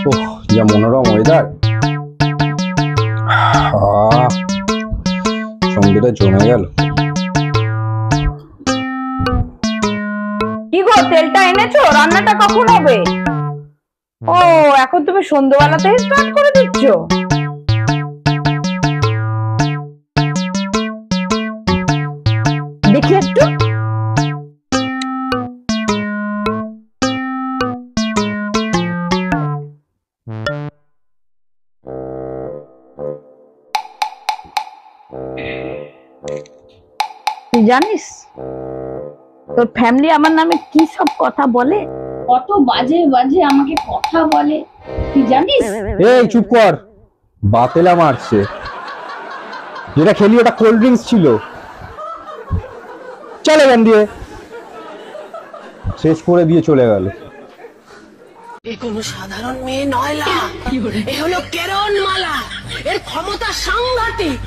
ওহ, যা মনোরম ওয়েদার। সঙ্গীটা জমে গেল। কি গো, তেলটা এনেছো? রান্নাটা কখন হবে? ও, এখন তুমি সন্ধ্যাবেলাতেই স্টার্ট করে দিচ্ছ? দেখি একটু। তুই জানিস তোর ফ্যামিলি আমার নামে কি সব কথা বলে? কত বাজে বাজে আমাকে কথা বলে, তুই জানিস? এই চুপ কর, বাতেলা মারছে। যেটা খেলি ওটা কোল্ড ড্রিঙ্কস ছিল। চলে এখান দিয়ে। শেষ করে দিয়ে চলে গেল। এ কোনো সাধারণ মেয়ে নয় লা, এ হলো কেরণমালা। এর ক্ষমতা সাংঘাতিক।